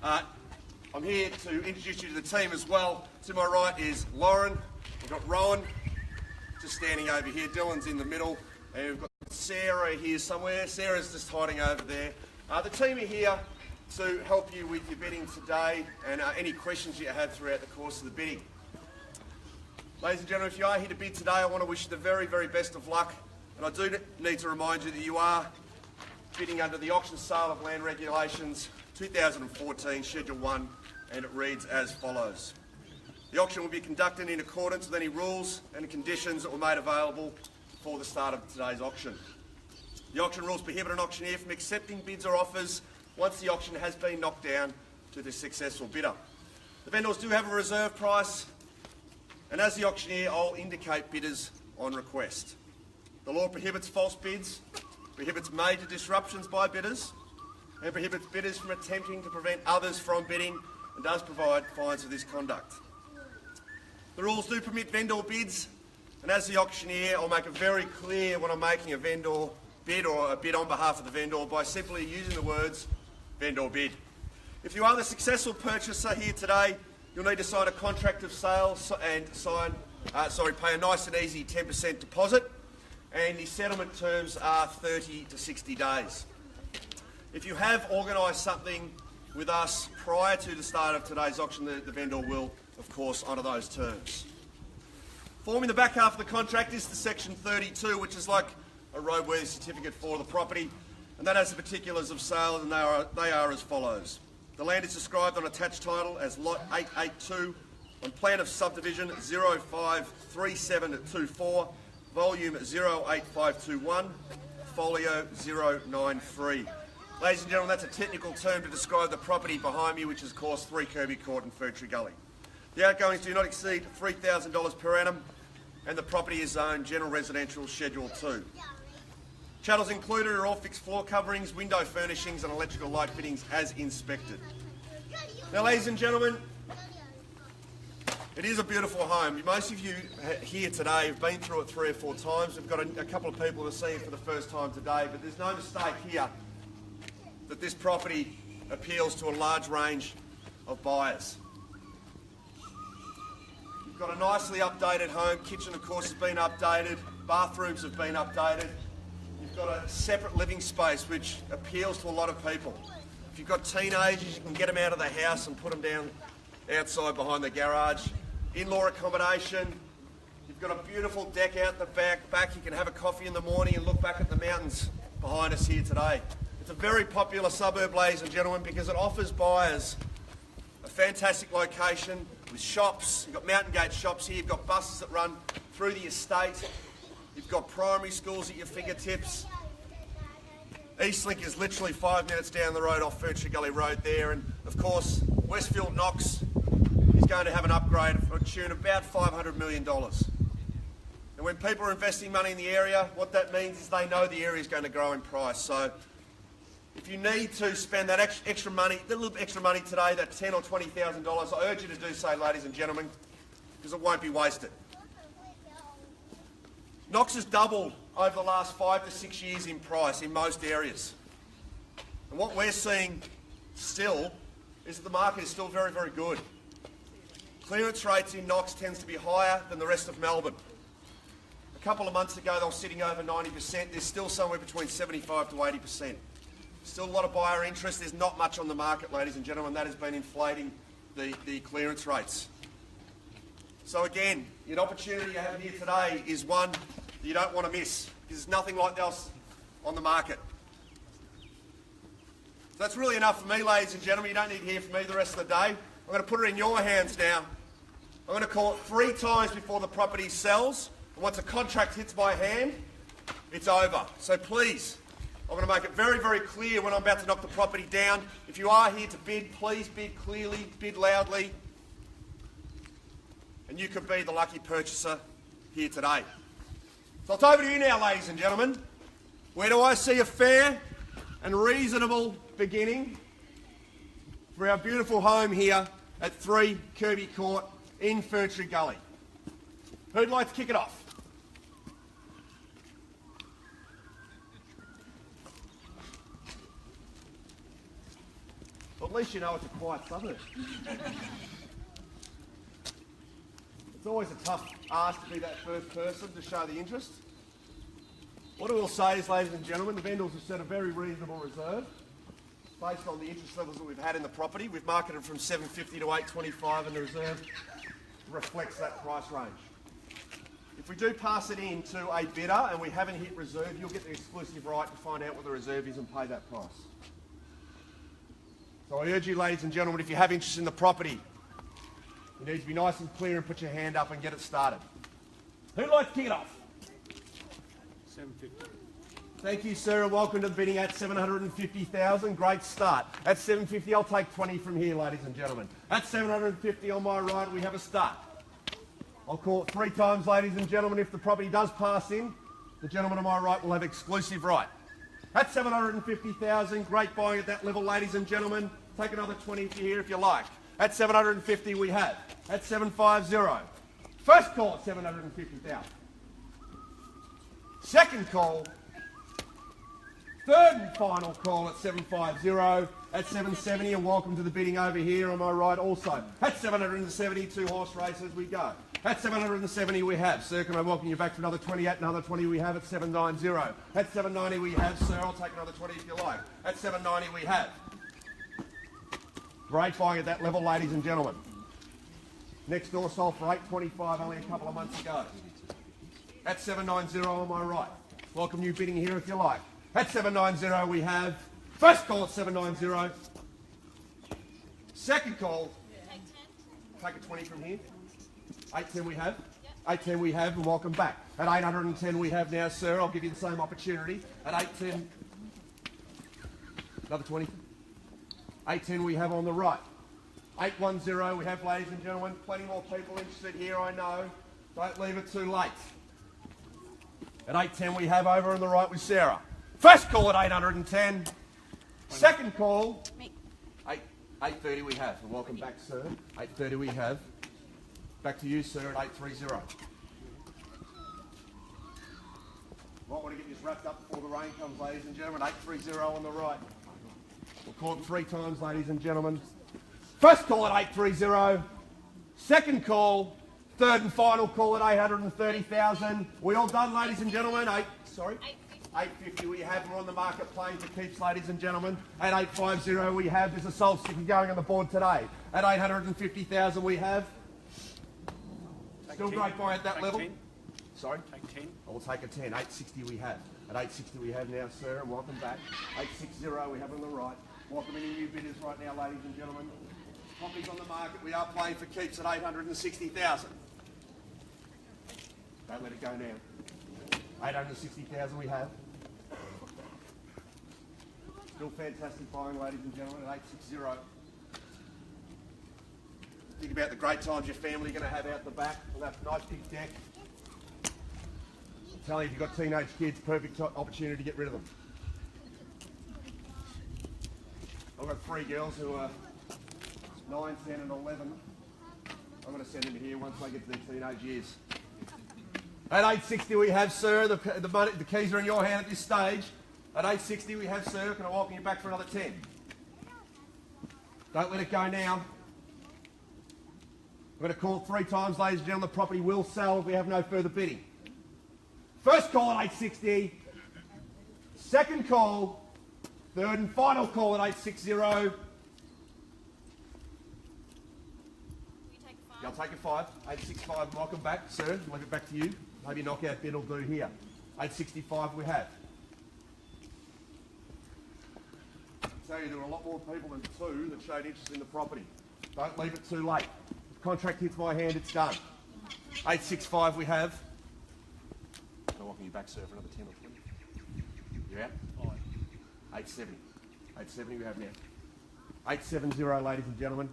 I'm here to introduce you to the team as well. To my right is Lauren, we've got Rowan just standing over here, Dylan's in the middle, and we've got Sarah here somewhere. Sarah's just hiding over there. The team are here to help you with your bidding today and any questions you have throughout the course of the bidding. Ladies and gentlemen, if you are here to bid today, I want to wish you the very, very best of luck. And I do need to remind you that you are bidding under the Auction Sale of Land Regulations 2014, Schedule 1, and it reads as follows. The auction will be conducted in accordance with any rules and conditions that were made available before the start of today's auction. The auction rules prohibit an auctioneer from accepting bids or offers once the auction has been knocked down to the successful bidder. The vendors do have a reserve price, and as the auctioneer, I'll indicate bidders on request. The law prohibits false bids, prohibits major disruptions by bidders, and prohibits bidders from attempting to prevent others from bidding, and does provide fines for this conduct. The rules do permit vendor bids, and as the auctioneer, I'll make it very clear when I'm making a vendor bid or a bid on behalf of the vendor by simply using the words vendor bid. If you are the successful purchaser here today, you'll need to sign a contract of sale and pay a nice and easy 10% deposit, and the settlement terms are 30 to 60 days. If you have organised something with us prior to the start of today's auction, the vendor will, of course, honour those terms. Forming the back half of the contract is the Section 32, which is like a roadworthy certificate for the property, and that has the particulars of sale, and they are as follows. The land is described on attached title as Lot 882 on Plan of Subdivision 053724, Volume 08521, Folio 093. Ladies and gentlemen, that's a technical term to describe the property behind me, which is, of course, 3 Kirby Court and Ferntree Gully. The outgoings do not exceed $3,000 per annum, and the property is zoned General Residential Schedule 2. Chattels included are all fixed floor coverings, window furnishings and electrical light fittings as inspected. Now, ladies and gentlemen, it is a beautiful home. Most of you here today have been through it 3 or 4 times. We've got a couple of people that are seeing it for the first time today, but there's no mistake here that this property appeals to a large range of buyers. You've got a nicely updated home. Kitchen, of course, has been updated. Bathrooms have been updated. You've got a separate living space which appeals to a lot of people. If you've got teenagers, you can get them out of the house and put them down outside behind the garage. In-law accommodation. You've got a beautiful deck out the back. You can have a coffee in the morning and look back at the mountains behind us here today. It's a very popular suburb, ladies and gentlemen, because it offers buyers a fantastic location with shops. You've got Mountain Gate shops here. You've got buses that run through the estate. You've got primary schools at your fingertips. Eastlink is literally 5 minutes down the road off Ferntree Gully Road there. And of course, Westfield Knox is going to have an upgrade for a tune of about $500 million. And when people are investing money in the area, what that means is they know the area is going to grow in price. So if you need to spend that extra money, a little extra money today, that $10,000 or $20,000, I urge you to do so, ladies and gentlemen, because it won't be wasted. Knox has doubled over the last 5 to 6 years in price in most areas. And what we're seeing still is that the market is still very, very good. Clearance rates in Knox tends to be higher than the rest of Melbourne. A couple of months ago they were sitting over 90%. There's still somewhere between 75 to 80%. Still a lot of buyer interest. There's not much on the market, ladies and gentlemen. That has been inflating the clearance rates. So again, the opportunity you have here today is one that you don't want to miss, because there's nothing like else on the market. So that's really enough for me, ladies and gentlemen. You don't need to hear from me the rest of the day. I'm going to put it in your hands now. I'm going to call it 3 times before the property sells, and once a contract hits my hand, it's over. So please, I'm going to make it very, very clear when I'm about to knock the property down. If you are here to bid, please bid clearly, bid loudly, and you could be the lucky purchaser here today. So it's over to you now, ladies and gentlemen. Where do I see a fair and reasonable beginning for our beautiful home here at 3 Kirby Court in Ferntree Gully? Who'd like to kick it off? Well, at least you know it's a quiet suburb. It's always a tough ask to be that first person to show the interest. What I will say is, ladies and gentlemen, the vendors have set a very reasonable reserve based on the interest levels that we've had in the property. We've marketed from $750 to $825 and the reserve reflects that price range. If we do pass it in to a bidder and we haven't hit reserve, you'll get the exclusive right to find out what the reserve is and pay that price. So I urge you, ladies and gentlemen, if you have interest in the property, you need to be nice and clear and put your hand up and get it started. Who'd like to kick it off? 750. Thank you, sir, and welcome to the bidding at 750,000. Great start. At 750, I'll take 20 from here, ladies and gentlemen. At 750 on my right, we have a start. I'll call it 3 times, ladies and gentlemen. If the property does pass in, the gentleman on my right will have exclusive right. At 750,000, great buying at that level, ladies and gentlemen. Take another 20 if you're here if you like. At 750 we have. At 750. First call at 750,000. Second call. Third and final call at 750. At 770, and welcome to the bidding over here on my right also. At 770, 2 horse races we go. At 770 we have. Sir, can I welcome you back for another 20? At another 20 we have at 790. At 790 we have, sir, I'll take another 20 if you like. At 790 we have. Great buying at that level, ladies and gentlemen. Next door sold for 825 only a couple of months ago. At 790 on my right. Welcome you bidding here if you like. At 790 we have. First call at 790. Second call. Take a 20 from here. 810 we have. 810 we have, and welcome back. At 810 we have now, sir. I'll give you the same opportunity. At 810. Another 20. 810 we have on the right. 810 we have, ladies and gentlemen. Plenty more people interested here, I know. Don't leave it too late. At 810 we have over on the right with Sarah. First call at 810. Second call. 830 we have. And welcome back, sir. 830 we have. Back to you, sir, at 830. Might want to get this wrapped up before the rain comes, ladies and gentlemen. 830 on the right. We'll call it 3 times, ladies and gentlemen. First call at 830. Second call. Third and final call at 830,000. We all done, ladies and gentlemen? 850 we have. We're on the market playing for keeps, ladies and gentlemen. At 850 we have. There's a sold sticker going on the board today. At 850,000 we have. Still great buy at that level. 10. Sorry? Take 10. I will take a 10. 860 we have. At 860 we have now, sir, and welcome back. 860 we have on the right. Welcome any new bidders right now, ladies and gentlemen. Properties on the market. We are playing for keeps at 860,000. Don't let it go now. 860,000 we have. Still fantastic buying, ladies and gentlemen, at 860. Think about the great times your family are going to have out the back with that nice big deck. I'm telling you, if you've got teenage kids, perfect opportunity to get rid of them. I've got 3 girls who are 9, 10 and 11. I'm going to send them here once they get to their teenage years. At 860 we have, sir, the keys are in your hand at this stage. At 860 we have, sir, can I welcome you back for another 10? Don't let it go now. I'm going to call it 3 times, ladies and gentlemen. The property will sell if we have no further bidding. First call at 860. Second call. Third and final call at 860. You take a 5. I'll take a 5. 865, welcome back, sir. Leave it back to you. Maybe a knockout bid will do here. 865 we have. I tell you, there were a lot more people than 2 that showed interest in the property. Don't leave it too late. If the contract hits my hand, it's done. 865 we have. I'm walking you back, sir, for another 10 or 20. You're out? 870. 870 we have now. 870, ladies and gentlemen.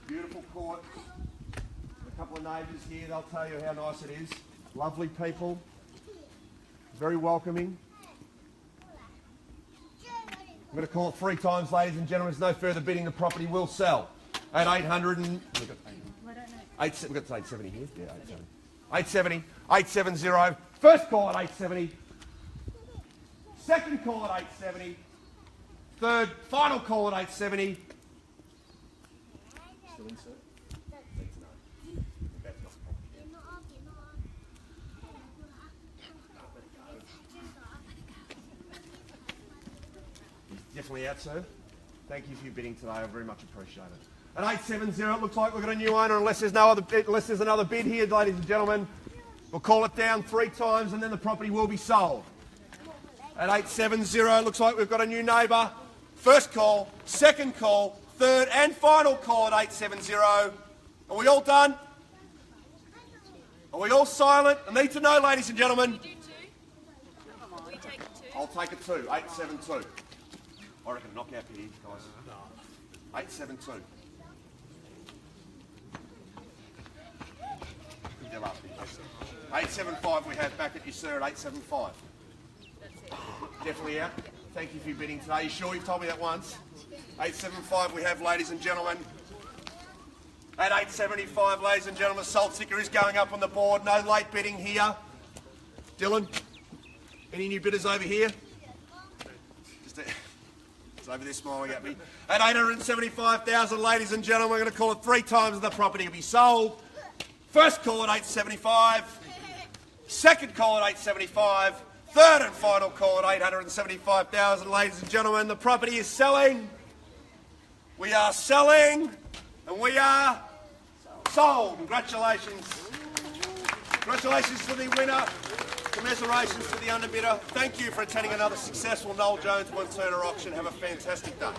Beautiful court. A couple of neighbours here, they'll tell you how nice it is. Lovely people. Very welcoming. I'm going to call it 3 times, ladies and gentlemen. There's no further bidding. The property will sell at 800 and... We've got 870 here. Yeah, 870. 870. 870. First call at 870. Second call at 870. Third, final call at 870. Still in, sir? Need to know. That's not definitely out, sir. Thank you for your bidding today. I very much appreciate it. At 870, it looks like we've got a new owner. Unless there's another bid here, ladies and gentlemen, we'll call it down 3 times, and then the property will be sold. At 870, it looks like we've got a new neighbour. First call, second call, third and final call at 870. Are we all done? Are we all silent? I need to know, ladies and gentlemen. You do 2? We take 2? I'll take a 2, 872. I reckon knock out here, guys. 872. They're up here. 875 we have back at you, sir, at 875. That's it. Definitely out. Thank you for your bidding today. You sure you've told me that once? 875 we have, ladies and gentlemen. At 875, ladies and gentlemen, salt sticker is going up on the board. No late bidding here. Dylan, any new bidders over here? It's over there smiling at me. At 875,000, ladies and gentlemen, we're going to call it 3 times and the property will be sold. First call at 875. Second call at 875. Third and final call at 875,000, ladies and gentlemen. The property is selling. We are selling. And we are sold. Congratulations. Congratulations to the winner. Commiserations to the underbidder. Thank you for attending another successful Noel Jones One Turner auction. Have a fantastic day.